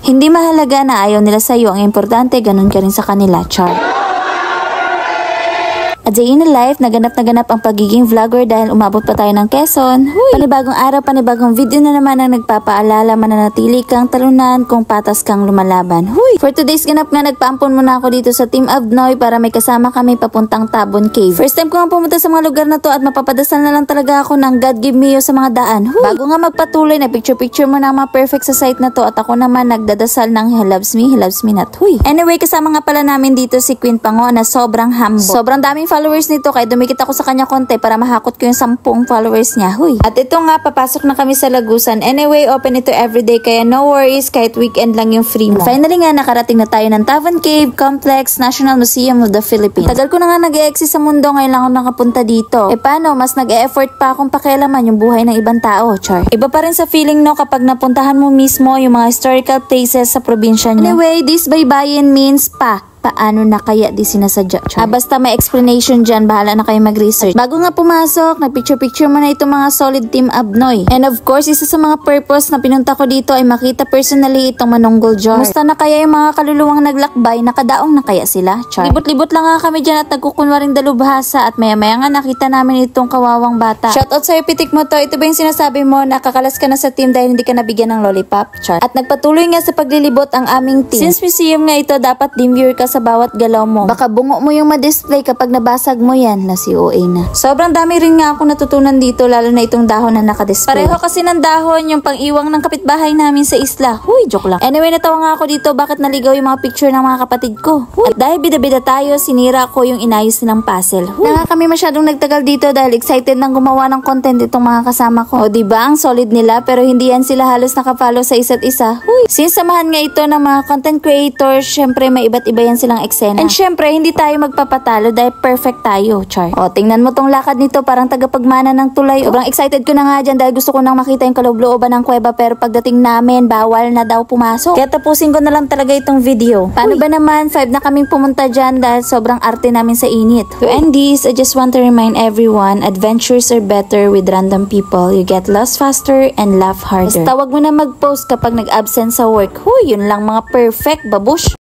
Hindi mahalaga na ayaw nila sa'yo, ang importante ganun ka rin sa kanila, char. A day in a life, naganap ang pagiging vlogger dahil umabot pa tayo ng Quezon. Huy! Panibagong araw, panibagong video na naman ang nagpapaalala, mananatili kang talunan kung patas kang lumalaban. Huy! For today's ganap nga, nagpaampon muna ako dito sa Team Abnoy para may kasama kami papuntang Tabon Cave. First time ko nga pumunta sa mga lugar na to at mapapadasal na lang talaga ako ng God give me you sa mga daan. Huy! Bago nga magpatuloy, na picture mo na mga perfect sa site na to at ako naman nagdadasal ng he loves me not. Huy! Anyway, kasama nga pala namin dito si Queen Pango na sobrang humble. Sobrang daming followers nito kaya dumikit ako sa kanya konti para mahakot ko yung 10 followers niya. Huy. At ito nga, papasok na kami sa Lagusan. Anyway, open ito everyday kaya no worries kahit weekend lang yung free mo. Finally nga, nakarating na tayo ng Tabon Cave Complex, National Museum of the Philippines. Tagal ko na nga nag-e-exist sa mundo, ngayon lang ako nakapunta dito. Paano, mas nag-e-effort pa akong pakialaman yung buhay ng ibang tao, char. Iba pa rin sa feeling no kapag napuntahan mo mismo yung mga historical places sa probinsya nyo. Anyway, this baybayin means paano na kaya di sinasadya? Basta may explanation dyan, bahala na kayo mag-research. Bago nga pumasok, nag-picture mo na itong mga solid Team Abnoy. And of course, isa sa mga purpose na pinunta ko dito ay makita personally itong Manonggol jar. Musta na kaya yung mga kaluluwang naglakbay, nakadaong na kaya sila? Char. Libot-libot lang nga kami dyan at nagkukunwaring dalubhasa at maya-maya nga nakita namin itong kawawang bata. Shoutout sa'yo, pitik mo to. Ito ba yung sinasabi mo, nakakalas ka na sa team dahil hindi ka nabigyan ng lollipop? Char. At nagpatuloy nga sa paglilibot ang aming team. Since museum nga ito, dapat demure ka sa bawat galaw mo. Baka bungo mo yung ma-display kapag nabasag mo yan na si OA na. Sobrang dami rin nga ako natutunan dito, lalo na itong dahon na nakadisplay. Pareho kasi ng dahon yung pang-iwang ng kapitbahay namin sa isla. Huy, joke lang. Anyway, natawa nga ako dito bakit naligaw yung mga picture ng mga kapatid ko. Huy. At dahil bida-bida tayo, sinira ko yung inayos nilang puzzle. Huy. Nga kami masyadong nagtagal dito dahil excited nang gumawa ng content itong mga kasama ko. O diba, ang solid nila pero hindi yan sila halos nakapollow sa isa't isa. Huy. Since samahan nga ito ng mga content creators, syempre may iba't iba yan silang eksena. And syempre, hindi tayo magpapatalo dahil perfect tayo, char. O, tingnan mo tong lakad nito, parang tagapagmana ng tulay. Sobrang excited ko na nga dyan dahil gusto ko nang makita yung kaloob-looban ng kuweba pero pagdating namin, bawal na daw pumasok. Kaya tapusin ko na lang talaga itong video. Paano ba naman, 5 na kaming pumunta dyan dahil sobrang arte namin sa init. To end this, I just want to remind everyone, adventures are better with random people. You get lost faster and laugh harder. Basta wag mo na mag-post kapag nag-absent sa work. Huy, yun lang mga perfect, babush.